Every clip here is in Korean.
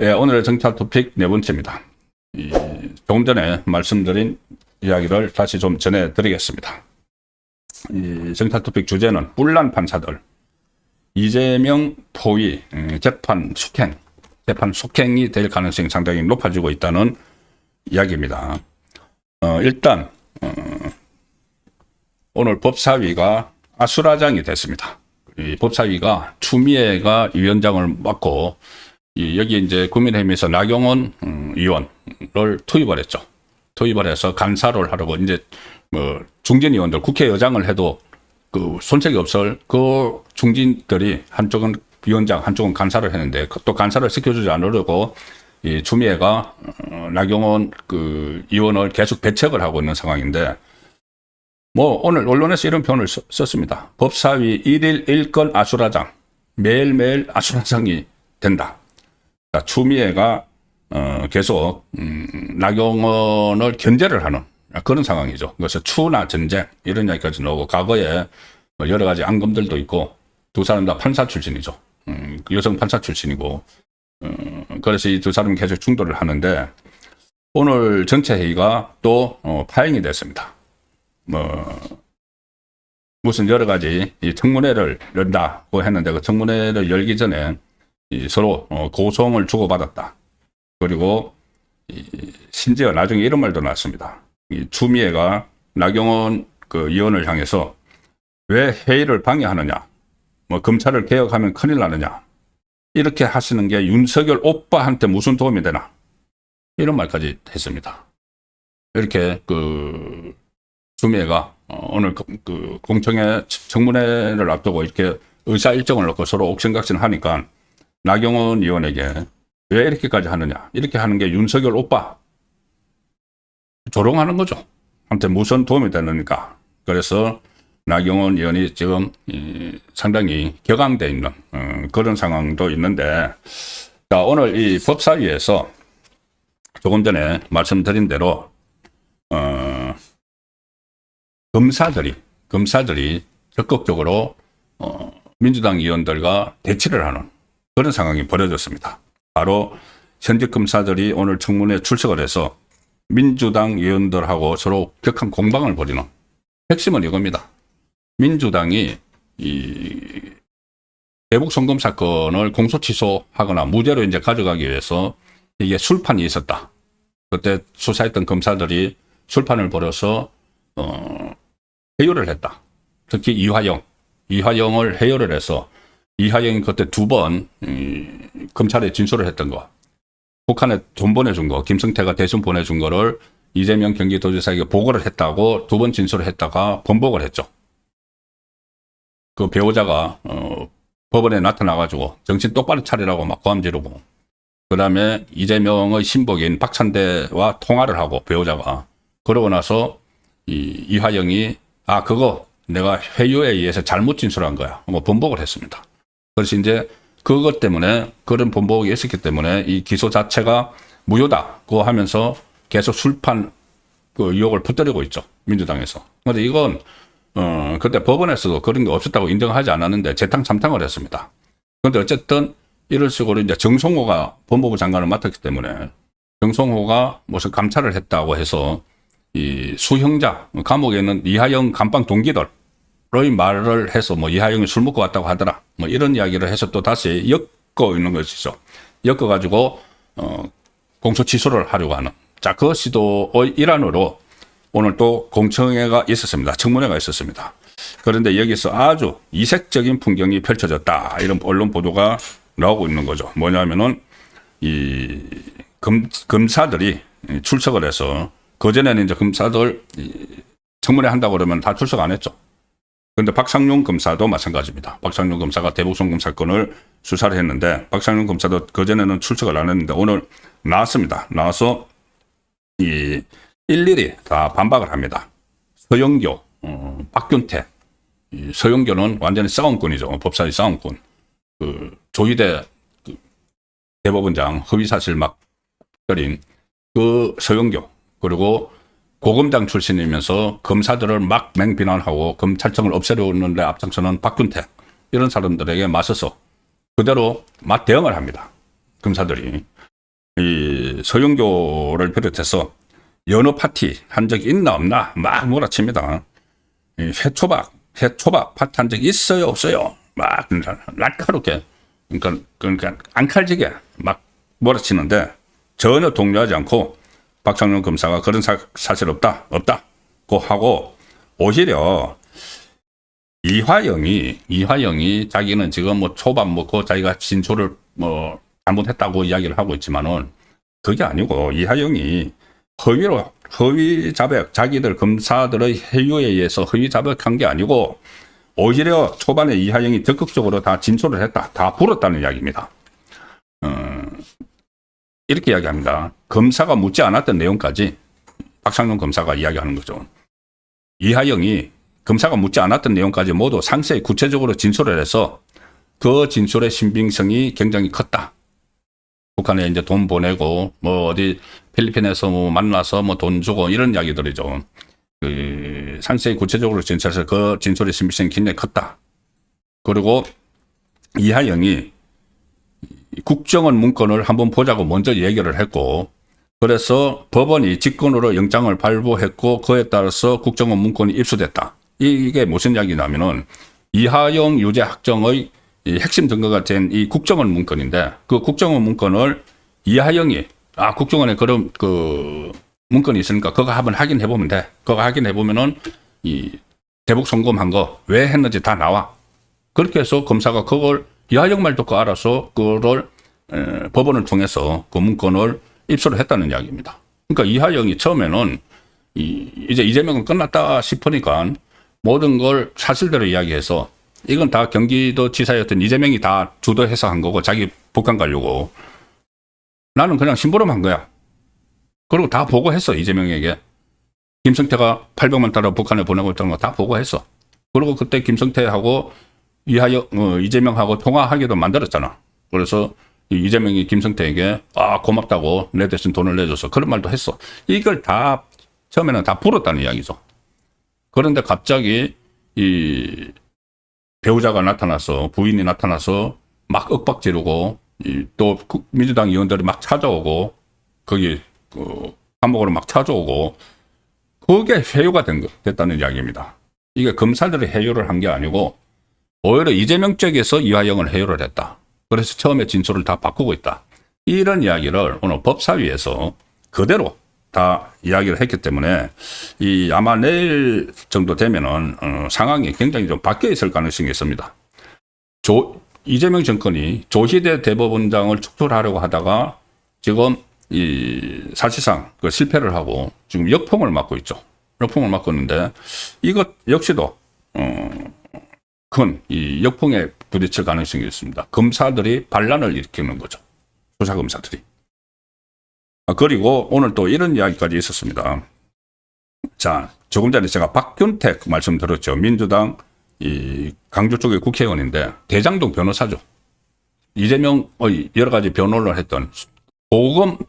예, 오늘의 정찰 토픽 네 번째입니다. 조금 전에 말씀드린 이야기를 다시 좀 전해드리겠습니다. 이 정찰 토픽 주제는 뿔난 판사들, 이재명 포위, 재판 속행이 될 가능성이 상당히 높아지고 있다는 이야기입니다. 일단 오늘 법사위가 아수라장이 됐습니다. 이 법사위가 추미애가 위원장을 맡고 여기 이제 국민의힘에서 나경원 의원을 투입을 했죠. 투입을 해서 간사를 하려고 이제 뭐 중진 의원들 국회의장을 해도 그 손색이 없을 그 중진들이 한쪽은 위원장, 한쪽은 간사를 했는데 또 간사를 시켜주지 않으려고 이 추미애가 나경원 그 의원을 계속 배척을 하고 있는 상황인데 뭐 오늘 언론에서 이런 표현을 썼습니다. 법사위 1일 1건 아수라장, 매일매일 아수라장이 된다. 추미애가 계속 나경원을 견제를 하는 그런 상황이죠. 그래서 추나 전쟁 이런 이야기까지 나오고 과거에 여러 가지 앙금들도 있고 두 사람 다 판사 출신이죠. 여성 판사 출신이고 그래서 이 두 사람이 계속 충돌을 하는데 오늘 전체 회의가 또 파행이 됐습니다. 무슨 여러 가지 이 청문회를 연다고 했는데 그 청문회를 열기 전에 서로 고성을 주고받았다. 그리고 심지어 나중에 이런 말도 나왔습니다. 추미애가 나경원 그 의원을 향해서 왜 회의를 방해하느냐, 뭐 검찰을 개혁하면 큰일 나느냐, 이렇게 하시는 게 윤석열 오빠한테 무슨 도움이 되나, 이런 말까지 했습니다. 이렇게 그 추미애가 오늘 그 공청회 청문회를 앞두고 이렇게 의사 일정을 놓고 서로 옥신각신하니까 나경원 의원에게 왜 이렇게까지 하느냐, 이렇게 하는 게 윤석열 오빠 조롱하는 거죠. 한테 무슨 도움이 되느니까. 그래서 나경원 의원이 지금 상당히 격앙돼 있는 그런 상황도 있는데, 자, 오늘 이 법사위에서 조금 전에 말씀드린 대로 검사들이 적극적으로 민주당 의원들과 대치를 하는 그런 상황이 벌어졌습니다. 바로 현직 검사들이 오늘 청문회에 출석을 해서 민주당 의원들하고 서로 격한 공방을 벌이는 핵심은 이겁니다. 민주당이 이 대북 송금 사건을 공소 취소하거나 무죄로 이제 가져가기 위해서 이게 술판이 있었다. 그때 수사했던 검사들이 술판을 벌여서 회유를 했다. 특히 이화영을 회유를 해서 이화영이 그때 두 번 검찰에 진술을 했던 거, 북한에 돈 보내준 거, 김성태가 대신 보내준 거를 이재명 경기도지사에게 보고를 했다고 두 번 진술을 했다가 번복을 했죠. 그 배우자가 법원에 나타나가지고 정신 똑바로 차리라고 막 고함 지르고, 그 다음에 이재명의 신복인 박찬대와 통화를 하고 배우자가, 그러고 나서 이화영이 그거 내가 회유에 의해서 잘못 진술한 거야, 뭐 번복을 했습니다. 그래서 이제 그것 때문에, 그런 번복이 있었기 때문에 이 기소 자체가 무효다고 하면서 계속 술판 그 의혹을 붙들이고 있죠, 민주당에서. 그런데 이건 그때 법원에서도 그런 게 없었다고 인정하지 않았는데 재탕 참탕을 했습니다. 그런데 어쨌든 이런 식으로 이제 정성호가 법무부 장관을 맡았기 때문에 정성호가 무슨 감찰을 했다고 해서 이 수형자, 감옥에 있는 이하영 감방 동기들 의 말을 해서 뭐 이하영이 술 먹고 왔다고 하더라, 뭐 이런 이야기를 해서 또 다시 엮어 있는 것이죠. 엮어가지고 공소 취소를 하려고 하는, 자, 그 시도의 일환으로 오늘 또 공청회가 있었습니다. 청문회가 있었습니다. 그런데 여기서 아주 이색적인 풍경이 펼쳐졌다, 이런 언론 보도가 나오고 있는 거죠. 뭐냐면은 이 검사들이 출석을 해서, 그전에는 이제 검사들 청문회 한다고 그러면 다 출석 안 했죠. 그런데 박상용 검사도 마찬가지입니다. 박상용 검사가 대북송금 사건을 수사를 했는데 박상용 검사도 그전에는 출석을 안 했는데 오늘 나왔습니다. 나와서 일일이 다 반박을 합니다. 서영교, 박균태, 서영교는 완전히 싸움꾼이죠. 법사위 싸움꾼. 그 조희대 대법원장 허위사실 막 때린 그 서영교, 그리고 고검장 출신이면서 검사들을 막 맹비난하고 검찰청을 없애려는 데 앞장서는 박균태, 이런 사람들에게 맞서서 그대로 맞대응을 합니다. 검사들이. 이 서영교를 비롯해서 연어 파티 한 적 있나 없나 막 몰아칩니다. 이 회초밥 파티 한 적 있어요 없어요 막 날카롭게 그러니까 앙칼지게 막 몰아치는데 전혀 동조하지 않고 박상용 검사가 그런 사실 없다고 하고 오히려 이화영이 자기는 지금 뭐 초밥 먹고 자기가 진술을 뭐 잘못했다고 이야기를 하고 있지만은 그게 아니고 이화영이 허위 자백, 자기들 검사들의 회유에 의해서 허위 자백한 게 아니고 오히려 초반에 이화영이 적극적으로 다 진술을 했다, 다 불었다는 이야기입니다. 이렇게 이야기합니다. 검사가 묻지 않았던 내용까지 박상용 검사가 이야기하는 거죠. 이화영이 검사가 묻지 않았던 내용까지 모두 상세히 구체적으로 진술을 해서 그 진술의 신빙성이 굉장히 컸다. 북한에 이제 돈 보내고 뭐 어디 필리핀에서 뭐 만나서 뭐 돈 주고 이런 이야기들이죠. 그 상세히 구체적으로 진술해서 그 진술의 신빙성이 굉장히 컸다. 그리고 이화영이 국정원 문건을 한번 보자고 먼저 얘기를 했고, 그래서 법원이 직권으로 영장을 발부했고 그에 따라서 국정원 문건이 입수됐다. 이게 무슨 이야기냐면은 이화영 유죄 확정의 핵심 증거가 된 이 국정원 문건인데, 그 국정원 문건을 이화영이 국정원에 그런 그 문건이 있으니까 그거 한번 확인해 보면 돼. 그거 확인해 보면은 이 대북 송금한 거 왜 했는지 다 나와. 그렇게 해서 검사가 그걸 이화영 말 듣고 알아서 그걸 법원을 통해서 그 문건을 입수를 했다는 이야기입니다. 그러니까 이화영이 처음에는 이제 이재명은 끝났다 싶으니까 모든 걸 사실대로 이야기해서 이건 다 경기도 지사였던 이재명이 다 주도해서 한 거고 자기 북한 가려고, 나는 그냥 심부름한 거야. 그리고 다 보고했어. 이재명에게 김성태가 800만 달러 북한에 보내고 있다는 거 다 보고했어. 그리고 그때 김성태하고 이재명하고 통화하기도 만들었잖아. 그래서 이재명이 김성태에게 고맙다고 내 대신 돈을 내줘서 그런 말도 했어. 이걸 다 처음에는 다 풀었다는 이야기죠. 그런데 갑자기 이 배우자가 나타나서, 부인이 나타나서 막 윽박 지르고 또 민주당 의원들이 막 찾아오고 거기 감옥으로 막 찾아오고, 그게 회유가 됐다는 이야기입니다. 이게 검사들이 회유를 한 게 아니고 오히려 이재명 쪽에서 이화영을 회유를 했다. 그래서 처음에 진술을 다 바꾸고 있다. 이런 이야기를 오늘 법사위에서 그대로 다 이야기를 했기 때문에 아마 내일 정도 되면은 상황이 굉장히 좀 바뀌어 있을 가능성이 있습니다. 이재명 정권이 조희대 대법원장을 축출하려고 하다가 지금 사실상 그 실패를 하고 지금 역풍을 맞고 있죠. 역풍을 맞고 있는데 이것 역시도 큰 이 역풍에 부딪힐 가능성이 있습니다. 검사들이 반란을 일으키는 거죠. 수사검사들이. 그리고 오늘 또 이런 이야기까지 있었습니다. 자, 조금 전에 제가 박균택 말씀드렸죠. 민주당 강주 쪽의 국회의원인데 대장동 변호사죠. 이재명의 여러 가지 변호를 했던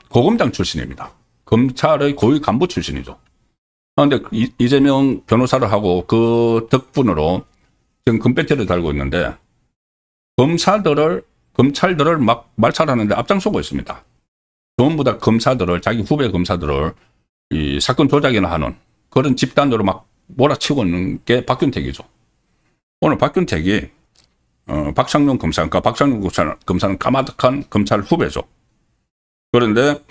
고검장 출신입니다. 검찰의 고위 간부 출신이죠. 그런데 이재명 변호사를 하고 그 덕분으로 지금 금배지를 달고 있는데 검찰들을 막 말살하는데 앞장서고 있습니다. 전부 다 자기 후배 검사들을 이 사건 조작이나 하는 그런 집단으로 막 몰아치고 있는 게 박균택이죠. 오늘 박균택이 박상용 검사, 그러니까 박상용 검사는 까마득한 검찰 후배죠. 그런데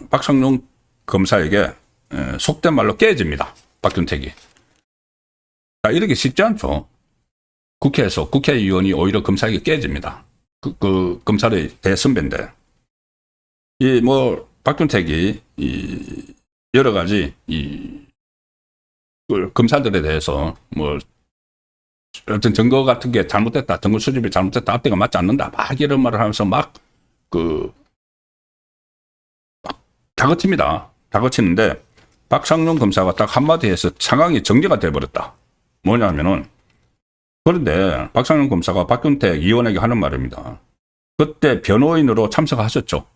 박상용 검사에게 속된 말로 깨집니다. 박균택이. 자, 이렇게 쉽지 않죠. 국회에서 국회의원이 오히려 검사에게 깨집니다. 그 검찰의 대선배인데 박균택이 여러 가지 검사들에 대해서 어떤 증거 같은 게 잘못됐다, 증거 수집이 잘못됐다, 앞뒤가 맞지 않는다, 막 이런 말을 하면서 막 다그칩니다. 다그치는데 박상용 검사가 딱 한마디 해서 상황이 정리가 돼버렸다. 뭐냐면은, 그런데 박상용 검사가 박균택 의원에게 하는 말입니다. 그때 변호인으로 참석하셨죠.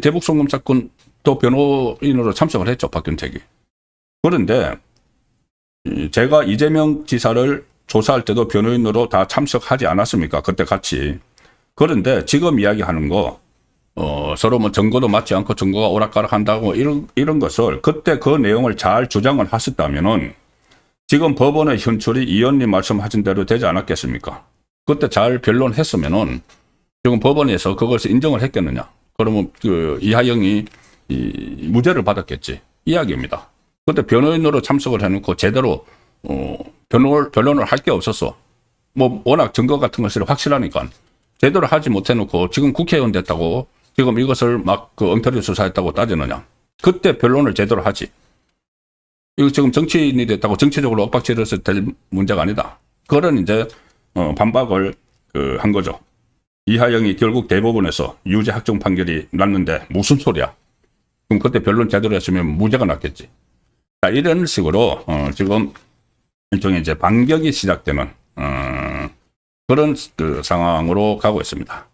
대북 송금 사건 또 변호인으로 참석을 했죠, 박균택이. 그런데 제가 이재명 지사를 조사할 때도 변호인으로 다 참석하지 않았습니까? 그때 같이. 그런데 지금 이야기하는 거 서로 뭐 증거도 맞지 않고 증거가 오락가락 한다고 이런 것을 그때 그 내용을 잘 주장을 하셨다면은 지금 법원의 현출이 이 의원님 말씀하신 대로 되지 않았겠습니까? 그때 잘 변론했으면은 지금 법원에서 그것을 인정을 했겠느냐? 그러면 그 이하영이 무죄를 받았겠지. 이야기입니다. 그때 변호인으로 참석을 해놓고 제대로 변론을 할 게 없었어. 뭐 워낙 증거 같은 것이 확실하니까 제대로 하지 못해놓고 지금 국회의원 됐다고 지금 이것을 막 그 엉터리 수사했다고 따지느냐? 그때 변론을 제대로 하지. 이거 지금 정치인이 됐다고 정치적으로 엇박질해서 될 문제가 아니다. 그런 이제 반박을 한 거죠. 이하영이 결국 대법원에서 유죄 확정 판결이 났는데 무슨 소리야? 그럼 그때 변론 제대로 했으면 무죄가 났겠지. 자, 이런 식으로 지금 일종의 이제 반격이 시작되는 그런 그 상황으로 가고 있습니다.